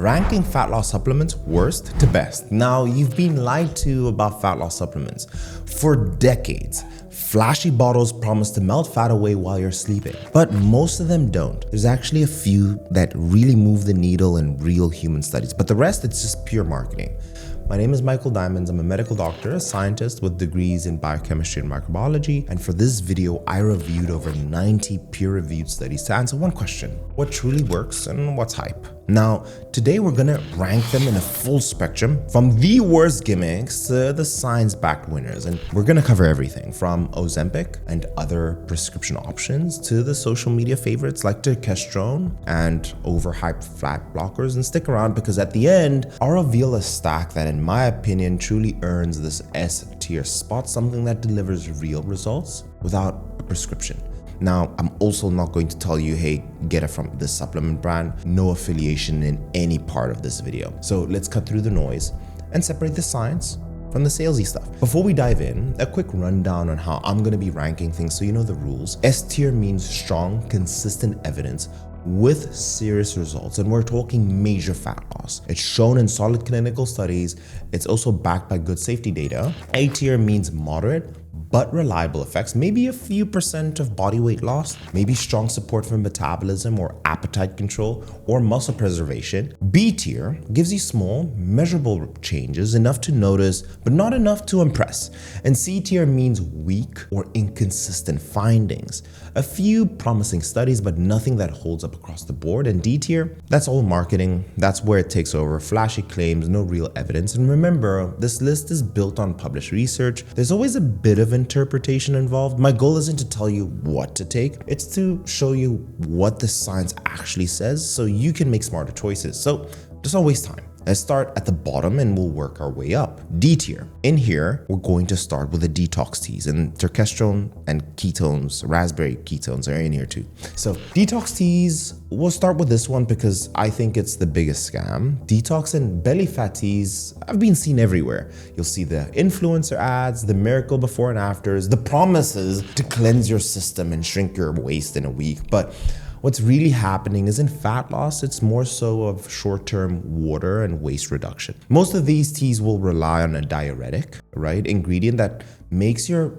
ranking fat loss supplements worst to best. Now, you've been lied to about fat loss supplements for decades. Flashy bottles promise to melt fat away while you're sleeping, but most of them don't. There's actually a few that really move the needle in real human studies, but the rest, it's just pure marketing. My name is Michael Diamonds. I'm a medical doctor, a scientist with degrees in biochemistry and microbiology. And for this video, I reviewed over 90 peer-reviewed studies to answer one question: what truly works and what's hype? Now, today we're gonna rank them in a full spectrum, from the worst gimmicks to the science-backed winners. And we're gonna cover everything from Ozempic and other prescription options to the social media favorites like testosterone and overhyped fat blockers. And stick around, because at the end, I'll reveal a stack that, in my opinion, truly earns this S tier spot, something that delivers real results without a prescription. Now, I'm also not going to tell you, hey, get it from this supplement brand. No affiliation in any part of this video. So let's cut through the noise and separate the science from the salesy stuff. Before we dive in, a quick rundown on how I'm gonna be ranking things so you know the rules. S tier means strong, consistent evidence with serious results, and we're talking major fat loss. It's shown in solid clinical studies. It's also backed by good safety data. A tier means moderate but reliable effects, maybe a few percent of body weight loss, maybe strong support for metabolism or appetite control or muscle preservation. B tier gives you small, measurable changes, enough to notice, but not enough to impress. And C tier means weak or inconsistent findings. A few promising studies, but nothing that holds up across the board. And D tier, that's all marketing. That's where it takes over. Flashy claims, no real evidence. And remember, this list is built on published research. There's always a bit of interpretation involved. My goal isn't to tell you what to take, it's to show you what the science actually says so you can make smarter choices. So just don't waste time. Let's start at the bottom and we'll work our way up. D tier. In here, we're going to start with the detox teas, and testosterone and ketones, raspberry ketones are in here too. So detox teas, we'll start with this one because I think it's the biggest scam. Detox and belly fat teas have been seen everywhere. You'll see the influencer ads, the miracle before and afters, the promises to cleanse your system and shrink your waist in a week. But what's really happening isn't fat loss, it's more so of short-term water and waste reduction. Most of these teas will rely on a diuretic, right? Ingredient that makes your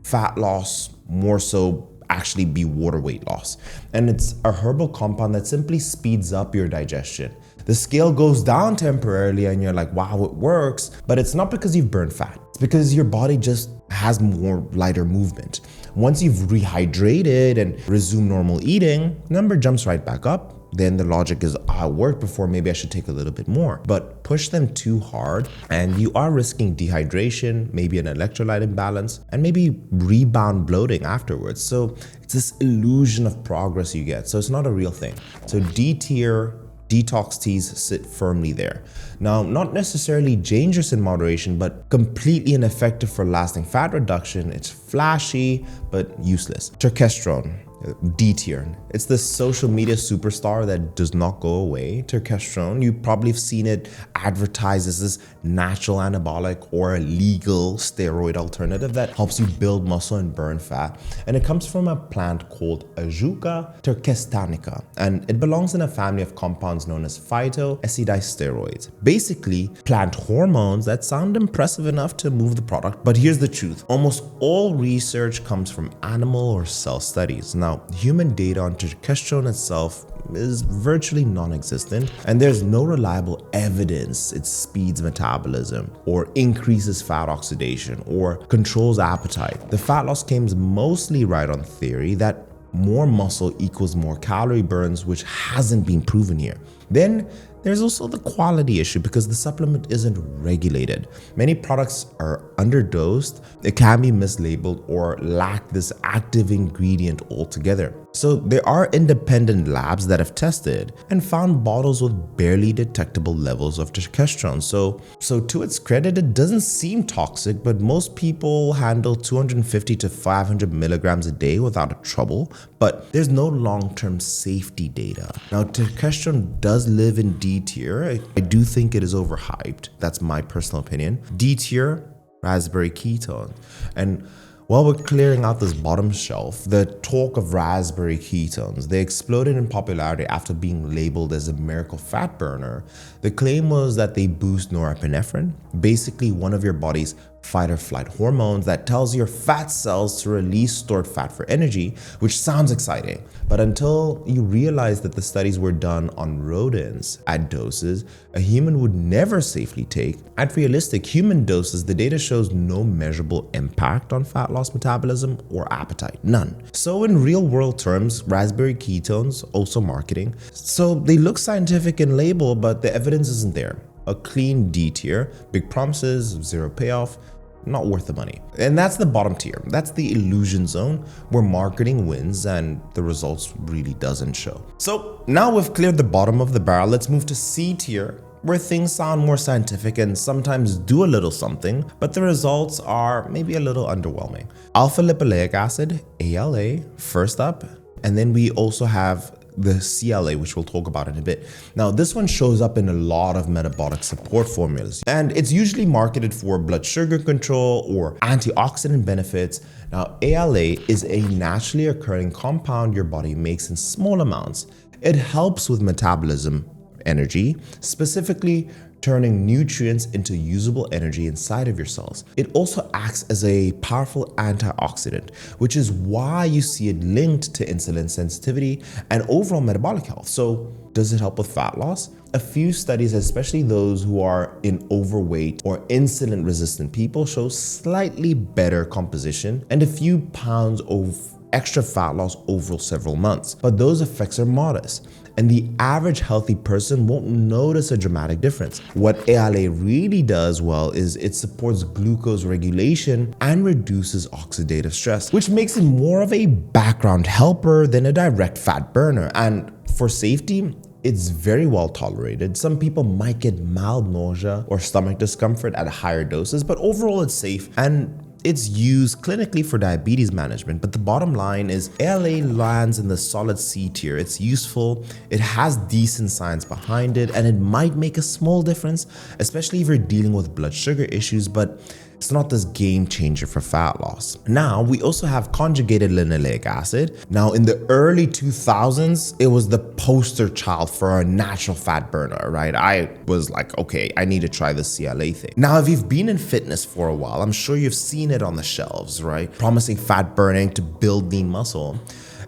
fat loss more so actually be water weight loss. And it's a herbal compound that simply speeds up your digestion. The scale goes down temporarily and you're like, wow, it works, but it's not because you've burned fat. It's because your body just has more lighter movement. Once you've rehydrated and resumed normal eating, number jumps right back up. Then the logic is, it worked before, maybe I should take a little bit more. But push them too hard and you are risking dehydration, maybe an electrolyte imbalance, and maybe rebound bloating afterwards. So it's this illusion of progress you get. So it's not a real thing. So D tier detox teas sit firmly there. Now, not necessarily dangerous in moderation, but completely ineffective for lasting fat reduction. It's flashy, but useless. Testosterone, D tier. It's the social media superstar that does not go away. Testosterone, you probably have seen it advertised as this natural anabolic or a legal steroid alternative that helps you build muscle and burn fat. And it comes from a plant called Ajuca turkestanica, and it belongs in a family of compounds known as phytoescidisteroids. Basically, plant hormones that sound impressive enough to move the product. But here's the truth. Almost all research comes from animal or cell studies. Now, human data on testosterone itself is virtually non-existent, and there's no reliable evidence it speeds metabolism or increases fat oxidation or controls appetite. The fat loss claims mostly right on theory that more muscle equals more calorie burns, which hasn't been proven here. Then there's also the quality issue because the supplement isn't regulated. Many products are underdosed, it can be mislabeled, or lack this active ingredient altogether. So there are independent labs that have tested and found bottles with barely detectable levels of testosterone. So to its credit, it doesn't seem toxic, but most people handle 250 to 500 milligrams a day without trouble, but there's no long-term safety data. Now, testosterone does live in D tier. I do think it is overhyped. That's my personal opinion. D tier, raspberry ketone. And While we're clearing out this bottom shelf, the talk of raspberry ketones, they exploded in popularity after being labeled as a miracle fat burner. The claim was that they boost norepinephrine, basically one of your body's fight or flight hormones that tells your fat cells to release stored fat for energy, which sounds exciting. But until you realize that the studies were done on rodents at doses a human would never safely take, at realistic human doses, the data shows no measurable impact on fat loss metabolism or appetite, none. So in real world terms, raspberry ketones, also marketing, so they look scientific in label, but the evidence isn't there. A clean D tier, big promises, zero payoff, not worth the money. And that's the bottom tier. That's the illusion zone where marketing wins and the results really doesn't show. So now we've cleared the bottom of the barrel, let's move to C tier, where things sound more scientific and sometimes do a little something, but the results are maybe a little underwhelming. Alpha lipoleic acid, ALA, first up, and then we also have the CLA, which we'll talk about in a bit. Now, this one shows up in a lot of metabolic support formulas, and it's usually marketed for blood sugar control or antioxidant benefits. Now, ALA is a naturally occurring compound your body makes in small amounts. It helps with metabolism, energy, specifically turning nutrients into usable energy inside of your cells. It also acts as a powerful antioxidant, which is why you see it linked to insulin sensitivity and overall metabolic health. So does it help with fat loss? A few studies, especially those who are in overweight or insulin resistant people, show slightly better composition and a few pounds of extra fat loss over several months, but those effects are modest, and the average healthy person won't notice a dramatic difference. What ALA really does well is it supports glucose regulation and reduces oxidative stress, which makes it more of a background helper than a direct fat burner. And for safety, it's very well tolerated. Some people might get mild nausea or stomach discomfort at higher doses, but overall it's safe and it's used clinically for diabetes management. But the bottom line is ALA lands in the solid C tier. It's useful, it has decent science behind it, and it might make a small difference, especially if you're dealing with blood sugar issues, but it's not this game changer for fat loss. Now, we also have conjugated linoleic acid. Now, in the early 2000s, it was the poster child for a natural fat burner, right? I was like, okay, I need to try the CLA thing. Now, if you've been in fitness for a while, I'm sure you've seen it on the shelves, right? Promising fat burning to build lean muscle.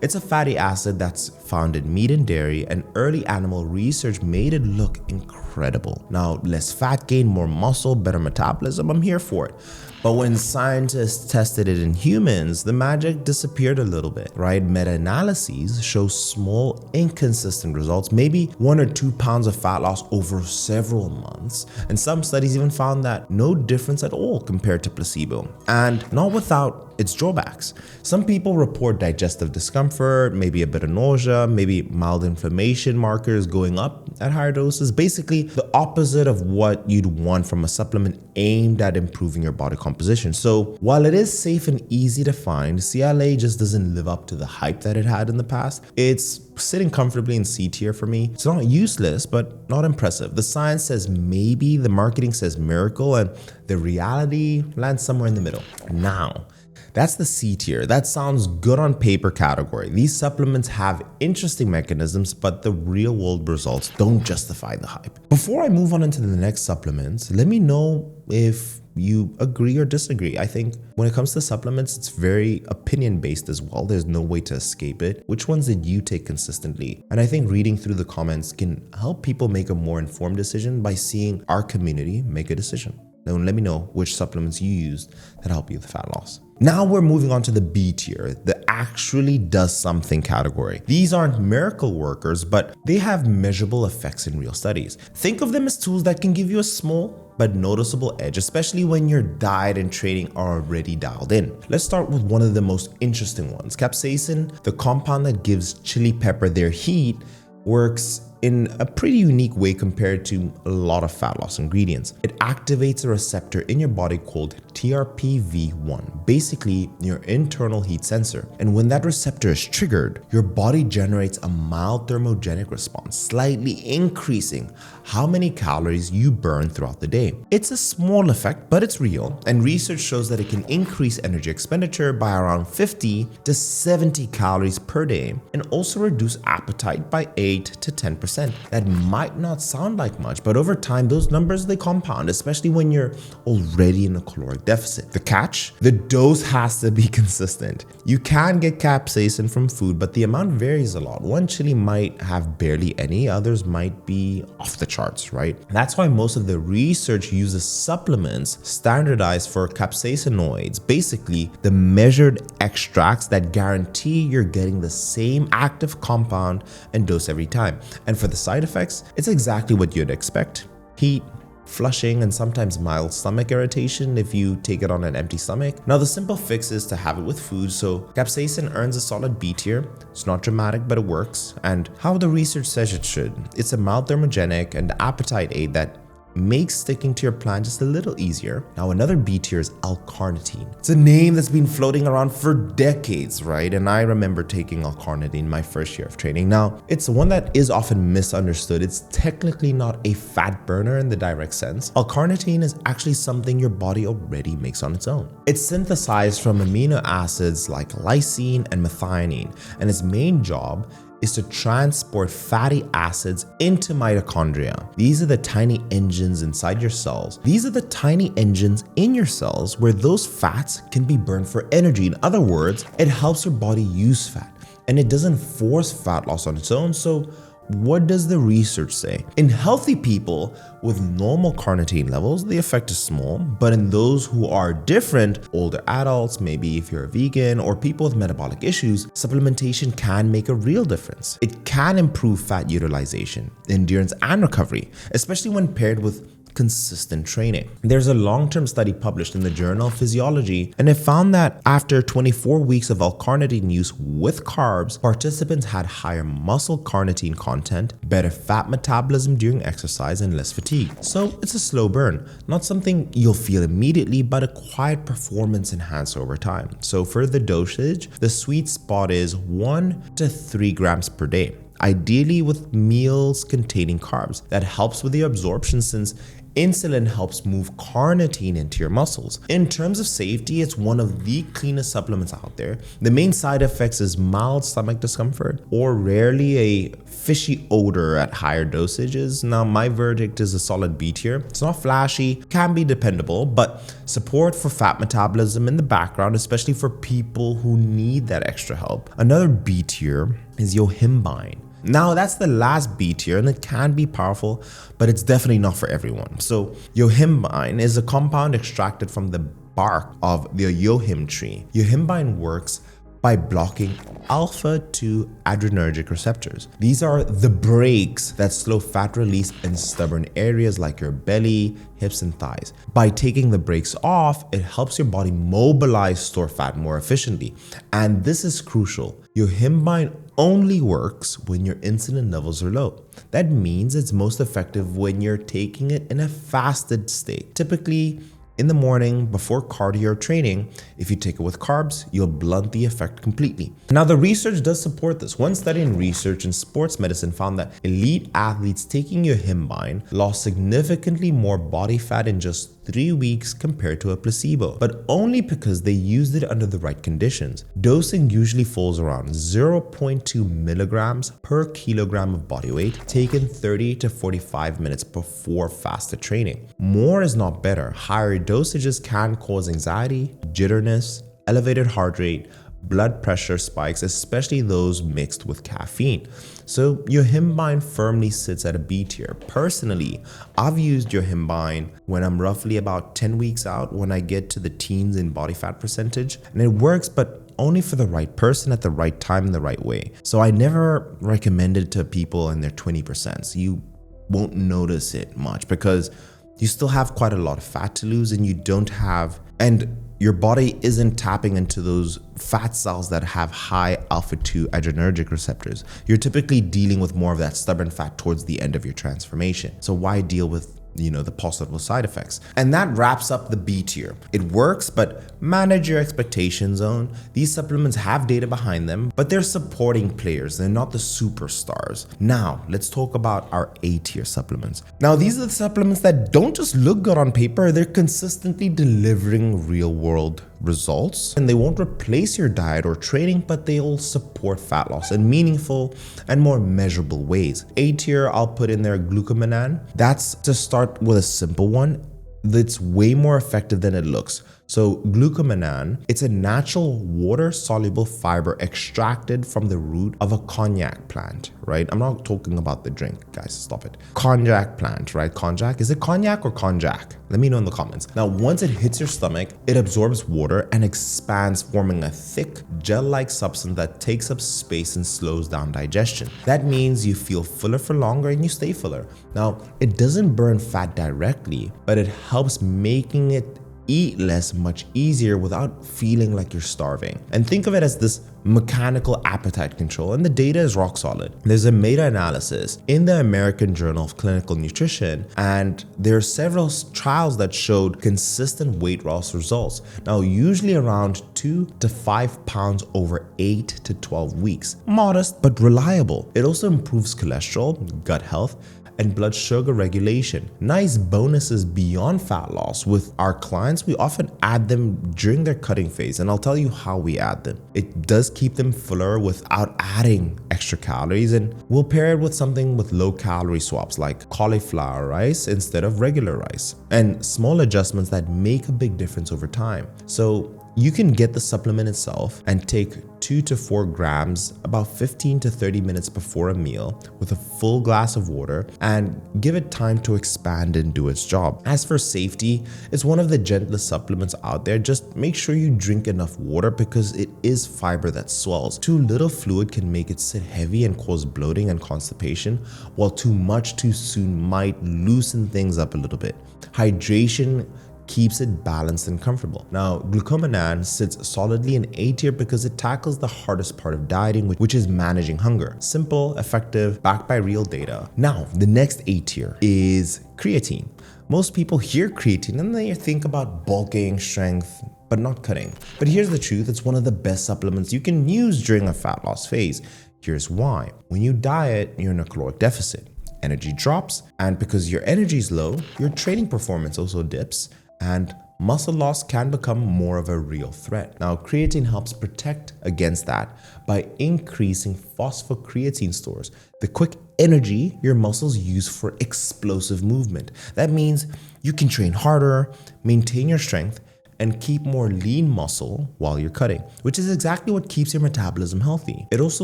It's a fatty acid that's found in meat and dairy, and early animal research made it look incredible. Now, less fat gain, more muscle, better metabolism, I'm here for it. But when scientists tested it in humans, the magic disappeared a little bit, right? Meta-analyses show small, inconsistent results, maybe 1 or 2 pounds of fat loss over several months. And some studies even found that no difference at all compared to placebo, and not without its drawbacks. Some people report digestive discomfort, maybe a bit of nausea, maybe mild inflammation markers going up at higher doses. Basically, the opposite of what you'd want from a supplement aimed at improving your body composition. So while it is safe and easy to find, CLA just doesn't live up to the hype that it had in the past. It's sitting comfortably in C tier for me. It's not useless, but not impressive. The science says maybe, the marketing says miracle, and the reality lands somewhere in the middle. Now, that's the C tier. That sounds good on paper category. These supplements have interesting mechanisms, but the real world results don't justify the hype. Before I move on into the next supplements, let me know if you agree or disagree. I think when it comes to supplements, it's very opinion based as well. There's no way to escape it. Which ones did you take consistently? And I think reading through the comments can help people make a more informed decision by seeing our community make a decision. Then let me know which supplements you used that help you with fat loss. Now we're moving on to the B tier, the actually does something category. These aren't miracle workers, but they have measurable effects in real studies. Think of them as tools that can give you a small but noticeable edge, especially when your diet and training are already dialed in. Let's start with one of the most interesting ones. Capsaicin, the compound that gives chili pepper their heat, works in a pretty unique way compared to a lot of fat loss ingredients. It activates a receptor in your body called TRPV1, basically your internal heat sensor. And when that receptor is triggered, your body generates a mild thermogenic response, slightly increasing how many calories you burn throughout the day. It's a small effect, but it's real, and research shows that it can increase energy expenditure by around 50 to 70 calories per day and also reduce appetite by 8 to 10%. That might not sound like much, but over time, those numbers, they compound, especially when you're already in a caloric deficit. The catch? The dose has to be consistent. You can get capsaicin from food, but the amount varies a lot. One chili might have barely any, others might be off the charts, right? That's why most of the research uses supplements standardized for capsaicinoids, basically the measured extracts that guarantee you're getting the same active compound and dose every time. And for the side effects, it's exactly what you'd expect. Heat, flushing, and sometimes mild stomach irritation if you take it on an empty stomach. Now, the simple fix is to have it with food, so capsaicin earns a solid B tier. It's not dramatic, but it works, and how the research says it should. It's a mild thermogenic and appetite aid that makes sticking to your plan just a little easier. Now, another B tier is L-carnitine. It's a name that's been floating around for decades, right? And I remember taking L-carnitine my first year of training. Now, it's one that is often misunderstood. It's technically not a fat burner in the direct sense. L-carnitine is actually something your body already makes on its own. It's synthesized from amino acids like lysine and methionine, and its main job is to transport fatty acids into mitochondria. These are the tiny engines inside your cells. These are the tiny engines in your cells where those fats can be burned for energy. In other words, it helps your body use fat, and it doesn't force fat loss on its own. So what does the research say? In healthy people with normal carnitine levels, the effect is small, but in those who are different, older adults, maybe if you're a vegan, or people with metabolic issues, supplementation can make a real difference. It can improve fat utilization, endurance, and recovery, especially when paired with consistent training. There's a long-term study published in the Journal of Physiology, and it found that after 24 weeks of L-carnitine use with carbs, participants had higher muscle carnitine content, better fat metabolism during exercise, and less fatigue. So it's a slow burn, not something you'll feel immediately, but a quiet performance enhancer over time. So for the dosage, the sweet spot is 1 to 3 grams per day, ideally with meals containing carbs. That helps with the absorption since insulin helps move carnitine into your muscles. In terms of safety, it's one of the cleanest supplements out there. The main side effects is mild stomach discomfort or rarely a fishy odor at higher dosages. Now, my verdict is a solid B tier. It's not flashy, can be dependable, but support for fat metabolism in the background, especially for people who need that extra help. Another B tier is yohimbine. Now, that's the last B tier, and it can be powerful, but it's definitely not for everyone. So yohimbine is a compound extracted from the bark of the yohim tree. Yohimbine works by blocking alpha-2 adrenergic receptors. These are the brakes that slow fat release in stubborn areas like your belly, hips, and thighs. By taking the brakes off, it helps your body mobilize stored fat more efficiently. And this is crucial. Yohimbine only works when your insulin levels are low. That means it's most effective when you're taking it in a fasted state, typically in the morning before cardio or training. If you take it with carbs, you'll blunt the effect completely. Now, the research does support this. One study in research in sports medicine found that elite athletes taking yohimbine lost significantly more body fat in just 3 weeks compared to a placebo, but only because they used it under the right conditions. Dosing usually falls around 0.2 milligrams per kilogram of body weight, taken 30 to 45 minutes before fasted training. More is not better. Higher dosages can cause anxiety, jitterness, elevated heart rate, blood pressure spikes, especially those mixed with caffeine. So yohimbine firmly sits at a B tier. Personally, I've used yohimbine when I'm roughly about 10 weeks out, when I get to the teens in body fat percentage, and it works, but only for the right person at the right time in the right way. So I never recommend it to people in their 20%. You won't notice it much because you still have quite a lot of fat to lose, and you don't have, and your body isn't tapping into those fat cells that have high alpha-2 adrenergic receptors. You're typically dealing with more of that stubborn fat towards the end of your transformation. So why deal with the possible side effects? And that wraps up the B tier. It works, but manage your expectation zone. These supplements have data behind them, but they're supporting players. They're not the superstars. Now, let's talk about our A tier supplements. Now, these are the supplements that don't just look good on paper, they're consistently delivering real world results, and they won't replace your diet or training, but they'll support fat loss in meaningful and more measurable ways. A tier, I'll put in there glucomannan. That's to start with a simple one that's way more effective than it looks. So glucomannan, it's a natural water-soluble fiber extracted from the root of a cognac plant, right? I'm not talking about the drink, guys, stop it. Cognac plant, right? Cognac, is it cognac or konjac? Let me know in the comments. Now, once it hits your stomach, it absorbs water and expands, forming a thick, gel-like substance that takes up space and slows down digestion. That means you feel fuller for longer and you stay fuller. Now, it doesn't burn fat directly, but it helps making it eat less much easier without feeling like you're starving. And think of it as this mechanical appetite control, and the data is rock solid. There's a meta-analysis in the American Journal of Clinical Nutrition, and there are several trials that showed consistent weight loss results. Now, usually around 2 to 5 pounds over 8 to 12 weeks. Modest, but reliable. It also improves cholesterol, gut health, and blood sugar regulation. Nice bonuses beyond fat loss. With our clients, we often add them during their cutting phase, and I'll tell you how we add them. It does keep them fuller without adding extra calories, and we'll pair it with something with low calorie swaps like cauliflower rice instead of regular rice, and small adjustments that make a big difference over time. So you can get the supplement itself and take 2 to 4 grams about 15 to 30 minutes before a meal with a full glass of water and give it time to expand and do its job. As for safety, it's one of the gentlest supplements out there. Just make sure you drink enough water because it is fiber that swells. Too little fluid can make it sit heavy and cause bloating and constipation, while too much too soon might loosen things up a little bit. Hydration keeps it balanced and comfortable. Now, glucomannan sits solidly in A tier because it tackles the hardest part of dieting, which is managing hunger. Simple, effective, backed by real data. Now, the next A tier is creatine. Most people hear creatine and they think about bulking, strength, but not cutting. But here's the truth, it's one of the best supplements you can use during a fat loss phase. Here's why. When you diet, you're in a caloric deficit. Energy drops, and because your energy is low, your training performance also dips, and muscle loss can become more of a real threat. Now, creatine helps protect against that by increasing phosphocreatine stores, the quick energy your muscles use for explosive movement. That means you can train harder, maintain your strength, and keep more lean muscle while you're cutting, which is exactly what keeps your metabolism healthy. It also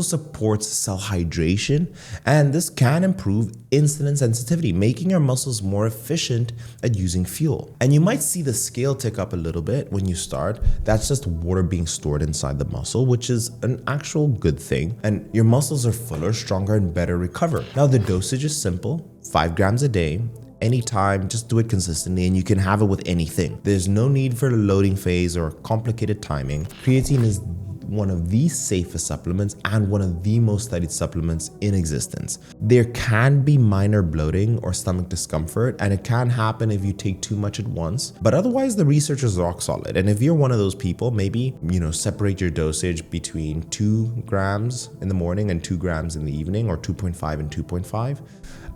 supports cell hydration, and this can improve insulin sensitivity, making your muscles more efficient at using fuel. And you might see the scale tick up a little bit when you start. That's just water being stored inside the muscle, which is an actual good thing. And your muscles are fuller, stronger, and better recover. Now, the dosage is simple, 5 grams a day. Anytime, just do it consistently, and you can have it with anything. There's no need for a loading phase or complicated timing. Creatine is one of the safest supplements and one of the most studied supplements in existence. There can be minor bloating or stomach discomfort, and it can happen if you take too much at once, but otherwise the research is rock solid. And if you're one of those people, maybe, separate your dosage between 2 grams in the morning and 2 grams in the evening, or 2.5 and 2.5.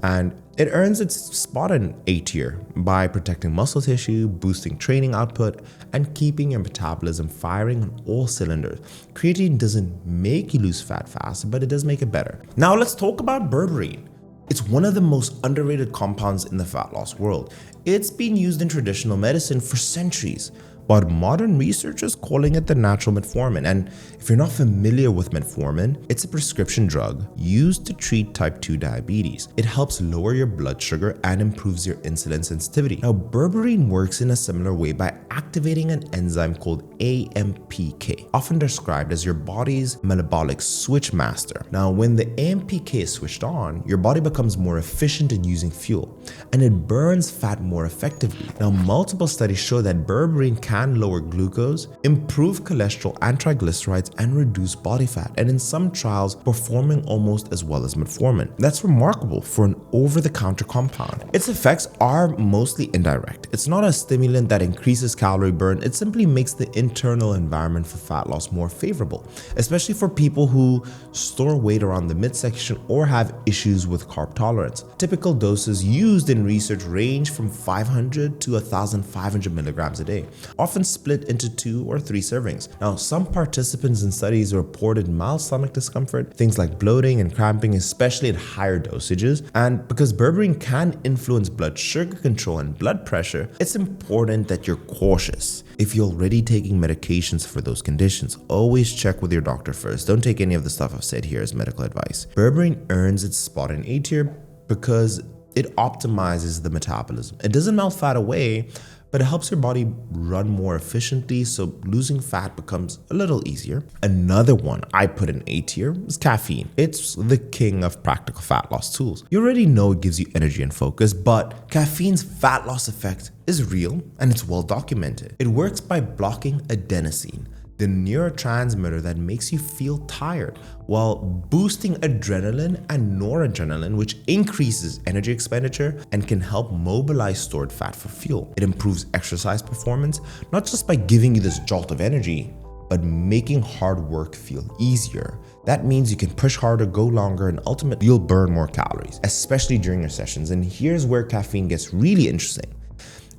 And it earns its spot in A tier by protecting muscle tissue, boosting training output, and keeping your metabolism firing on all cylinders. Creatine doesn't make you lose fat fast, but it does make it better. Now let's talk about berberine. It's one of the most underrated compounds in the fat loss world. It's been used in traditional medicine for centuries, but modern research is calling it the natural metformin. And if you're not familiar with metformin, it's a prescription drug used to treat type 2 diabetes. It helps lower your blood sugar and improves your insulin sensitivity. Now, berberine works in a similar way by activating an enzyme called AMPK, often described as your body's metabolic switch master. Now, when the AMPK is switched on, your body becomes more efficient in using fuel, and it burns fat more effectively. Now, multiple studies show that berberine can can lower glucose, improve cholesterol and triglycerides, and reduce body fat, and in some trials performing almost as well as metformin. That's remarkable for an over-the-counter compound. Its effects are mostly indirect. It's not a stimulant that increases calorie burn, it simply makes the internal environment for fat loss more favorable, especially for people who store weight around the midsection or have issues with carb tolerance. Typical doses used in research range from 500 to 1,500 milligrams a day, often split into 2 or 3 servings. Now, some participants in studies reported mild stomach discomfort, things like bloating and cramping, especially at higher dosages. And because berberine can influence blood sugar control and blood pressure, it's important that you're cautious. If you're already taking medications for those conditions, always check with your doctor first. Don't take any of the stuff I've said here as medical advice. Berberine earns its spot in A tier because it optimizes the metabolism. It doesn't melt fat away, but it helps your body run more efficiently, so losing fat becomes a little easier. Another one I put in A tier is caffeine. It's the king of practical fat loss tools. You already know it gives you energy and focus, but caffeine's fat loss effect is real and it's well documented. It works by blocking adenosine, the neurotransmitter that makes you feel tired, while boosting adrenaline and noradrenaline, which increases energy expenditure and can help mobilize stored fat for fuel. It improves exercise performance, not just by giving you this jolt of energy, but making hard work feel easier. That means you can push harder, go longer, and ultimately you'll burn more calories, especially during your sessions. And here's where caffeine gets really interesting.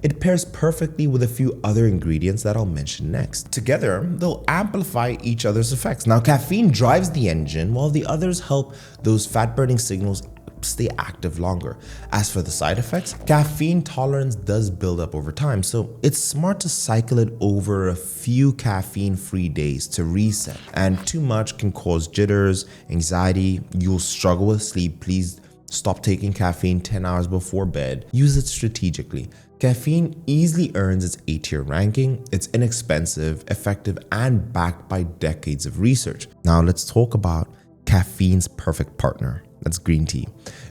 It pairs perfectly with a few other ingredients that I'll mention next. Together, they'll amplify each other's effects. Now, caffeine drives the engine while the others help those fat-burning signals stay active longer. As for the side effects, caffeine tolerance does build up over time, so it's smart to cycle it over a few caffeine-free days to reset. And too much can cause jitters, anxiety, you'll struggle with sleep. Please stop taking caffeine 10 hours before bed. Use it strategically. Caffeine easily earns its A tier ranking. It's inexpensive, effective, and backed by decades of research. Now let's talk about caffeine's perfect partner. That's green tea.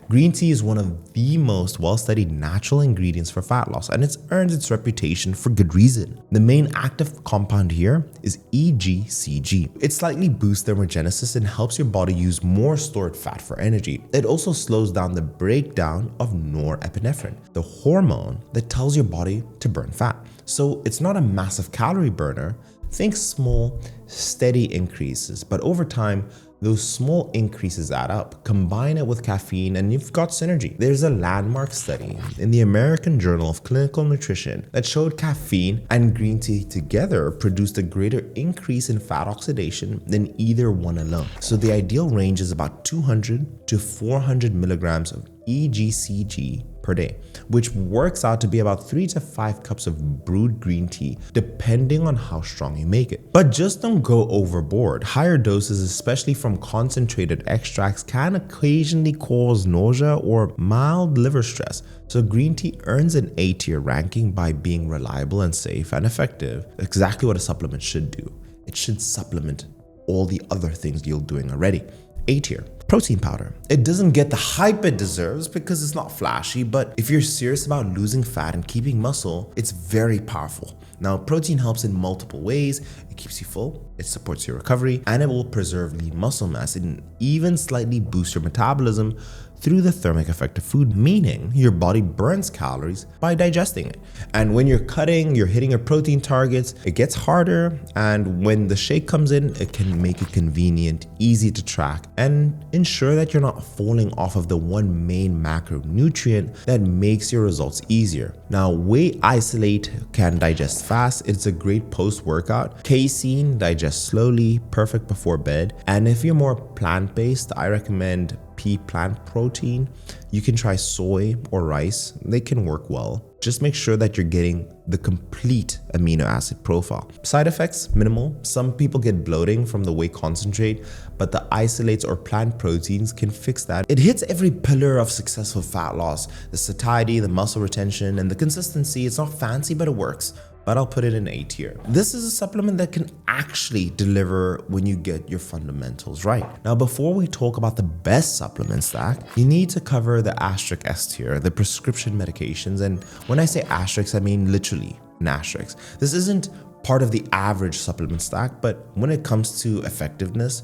Green tea is one of the most well-studied natural ingredients for fat loss, and it's earned its reputation for good reason. The main active compound here is EGCG. It slightly boosts thermogenesis and helps your body use more stored fat for energy. It also slows down the breakdown of norepinephrine, the hormone that tells your body to burn fat. So it's not a massive calorie burner. Think small, steady increases, but over time, those small increases add up. Combine it with caffeine and you've got synergy. There's a landmark study in the American Journal of Clinical Nutrition that showed caffeine and green tea together produced a greater increase in fat oxidation than either one alone. So the ideal range is about 200 to 400 milligrams of EGCG per day, which works out to be about 3 to 5 cups of brewed green tea, depending on how strong you make it. But just don't go overboard. Higher doses, especially from concentrated extracts, can occasionally cause nausea or mild liver stress. So green tea earns an A tier ranking by being reliable and safe and effective. Exactly what a supplement should do. It should supplement all the other things you're doing already. A tier. Protein powder. It doesn't get the hype it deserves because it's not flashy, but if you're serious about losing fat and keeping muscle, it's very powerful. Now, protein helps in multiple ways. It keeps you full, it supports your recovery, and it will preserve lean muscle mass and even slightly boost your metabolism through the thermic effect of food, meaning your body burns calories by digesting it. And when you're cutting, you're hitting your protein targets, it gets harder, and when the shake comes in, it can make it convenient, easy to track, and ensure that you're not falling off of the one main macronutrient that makes your results easier. Now, whey isolate can digest fast. It's a great post-workout. Casein digests slowly, perfect before bed. And if you're more plant-based, I recommend pea plant protein. You can try soy or rice. They can work well. Just make sure that you're getting the complete amino acid profile. Side effects, minimal. Some people get bloating from the whey concentrate, but the isolates or plant proteins can fix that. It hits every pillar of successful fat loss: the satiety, the muscle retention, and the consistency. It's not fancy, but it works. But I'll put it in A tier. This is a supplement that can actually deliver when you get your fundamentals right. Now, before we talk about the best supplement stack, you need to cover the asterisk S tier, the prescription medications. And when I say asterisk, I mean literally an asterisk. This isn't part of the average supplement stack, but when it comes to effectiveness,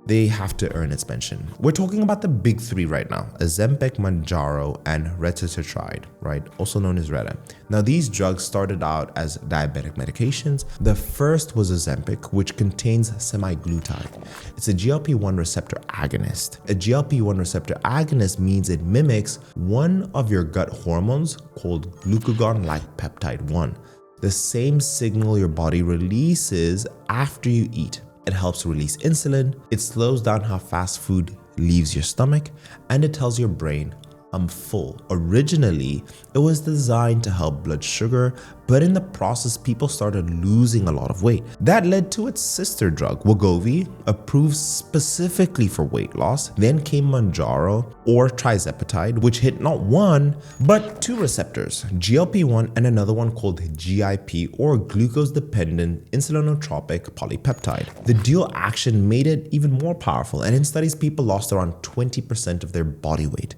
they have to earn its mention. We're talking about the big three right now: Ozempic, Mounjaro, and retatrutide, right? Also known as Reta. Now, these drugs started out as diabetic medications. The first was Ozempic, which contains semaglutide. It's a GLP-1 receptor agonist. A GLP-1 receptor agonist means it mimics one of your gut hormones called glucagon-like peptide 1, the same signal your body releases after you eat. It helps release insulin, it slows down how fast food leaves your stomach, and it tells your brain, I'm full. Originally, it was designed to help blood sugar, but in the process, people started losing a lot of weight. That led to its sister drug, Wegovy, approved specifically for weight loss. Then came Mounjaro or tirzepatide, which hit not one, but two receptors, GLP-1 and another one called GIP or glucose-dependent insulinotropic polypeptide. The dual action made it even more powerful, and in studies, people lost around 20% of their body weight.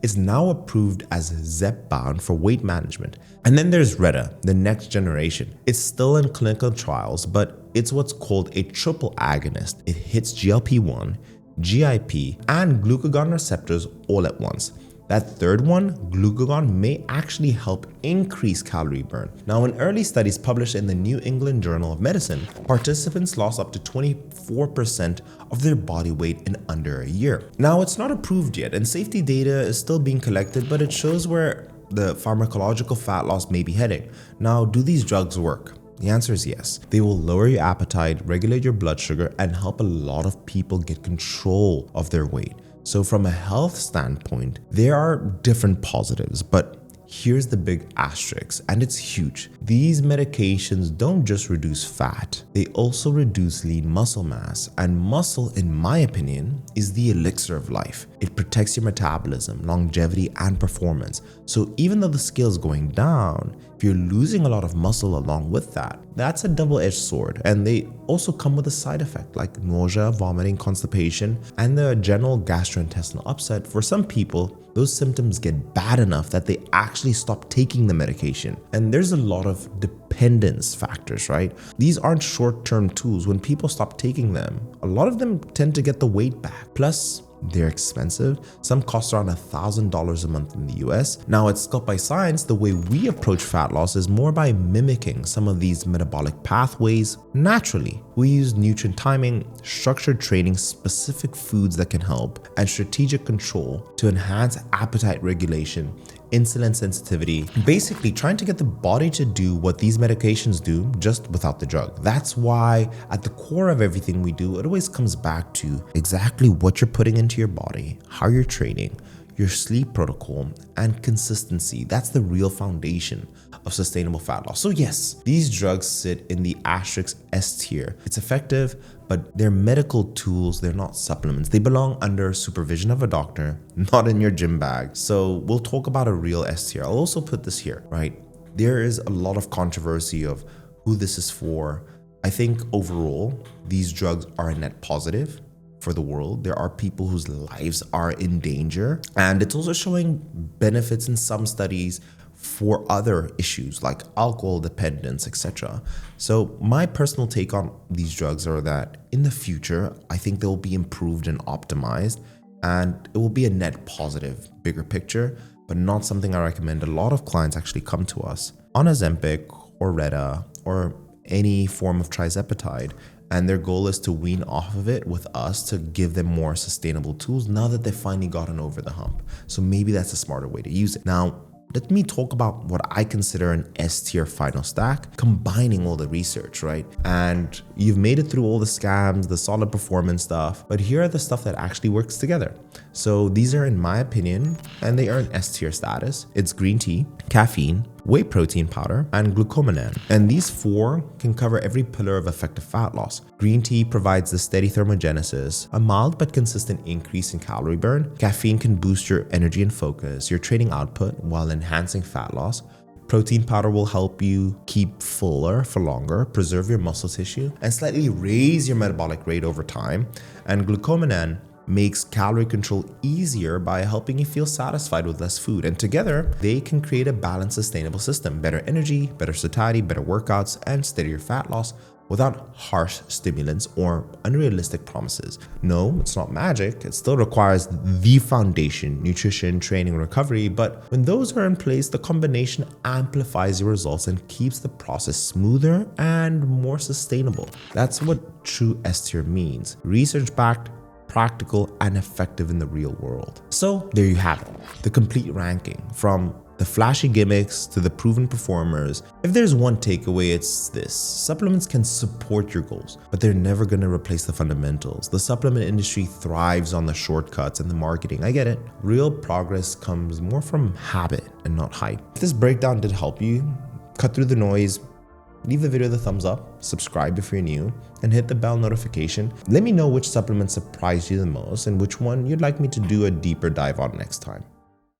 It's now approved as Zepbound for weight management. And then there's Reta, the next generation. It's still in clinical trials, but it's what's called a triple agonist. It hits GLP-1, GIP, and glucagon receptors all at once. That third one, glucagon, may actually help increase calorie burn. Now, in early studies published in the New England Journal of Medicine, participants lost up to 24% of their body weight in under a year. Now, it's not approved yet, and safety data is still being collected, but it shows where the pharmacological fat loss may be heading. Now, do these drugs work? The answer is yes. They will lower your appetite, regulate your blood sugar, and help a lot of people get control of their weight. So from a health standpoint, there are different positives, but here's the big asterisk, and it's huge. These medications don't just reduce fat, they also reduce lean muscle mass. And muscle, in my opinion, is the elixir of life. It protects your metabolism, longevity, and performance. So even though the scale is going down, if you're losing a lot of muscle along with that, that's a double-edged sword. And they also come with a side effect like nausea, vomiting, constipation, and the general gastrointestinal upset. For some people, those symptoms get bad enough that they actually stop taking the medication. And there's a lot of dependence factors, right? These aren't short-term tools. When people stop taking them, a lot of them tend to get the weight back. Plus, they're expensive. Some cost around $1,000 a month in the US. Now at Sculpt by Science, the way we approach fat loss is more by mimicking some of these metabolic pathways naturally. We use nutrient timing, structured training, specific foods that can help, and strategic control to enhance appetite regulation, insulin sensitivity, basically trying to get the body to do what these medications do, just without the drug. That's why at the core of everything we do, it always comes back to exactly what you're putting into your body, how you're training, your sleep protocol, and consistency. That's the real foundation of sustainable fat loss. So yes, these drugs sit in the asterisk S tier. It's effective, but they're medical tools, they're not supplements. They belong under supervision of a doctor, not in your gym bag. So we'll talk about a real S tier. I'll also put this here, right? There is a lot of controversy of who this is for. I think overall, these drugs are a net positive for the world. There are people whose lives are in danger, and it's also showing benefits in some studies for other issues like alcohol dependence, etc. So my personal take on these drugs are that in the future, I think they'll be improved and optimized, and it will be a net positive, bigger picture, but not something I recommend. A lot of clients actually come to us on Ozempic or Reta or any form of tirzepatide, and their goal is to wean off of it with us to give them more sustainable tools now that they've finally gotten over the hump. So maybe that's a smarter way to use it. Now, let me talk about what I consider an S tier final stack, combining all the research, right? And you've made it through all the scams, the solid performance stuff, but here are the stuff that actually works together. So these are, in my opinion, and they earn S tier status. It's green tea, caffeine, whey protein powder, and glucomannan. And these four can cover every pillar of effective fat loss. Green tea provides the steady thermogenesis, a mild but consistent increase in calorie burn. Caffeine can boost your energy and focus, your training output, while enhancing fat loss. Protein powder will help you keep fuller for longer, preserve your muscle tissue, and slightly raise your metabolic rate over time. And glucomannan makes calorie control easier by helping you feel satisfied with less food. And together, they can create a balanced, sustainable system. Better energy, better satiety, better workouts, and steadier fat loss without harsh stimulants or unrealistic promises. No, it's not magic. It still requires the foundation, nutrition, training, recovery. But when those are in place, the combination amplifies your results and keeps the process smoother and more sustainable. That's what true S tier means. Research-backed, practical, and effective in the real world. So there you have it, the complete ranking from the flashy gimmicks to the proven performers. If there's one takeaway, it's this: supplements can support your goals, but they're never gonna replace the fundamentals. The supplement industry thrives on the shortcuts and the marketing. I get it. Real progress comes more from habit and not hype. If this breakdown did help you cut through the noise, leave the video the thumbs up, subscribe if you're new, and hit the bell notification. Let me know which supplement surprised you the most and which one you'd like me to do a deeper dive on next time.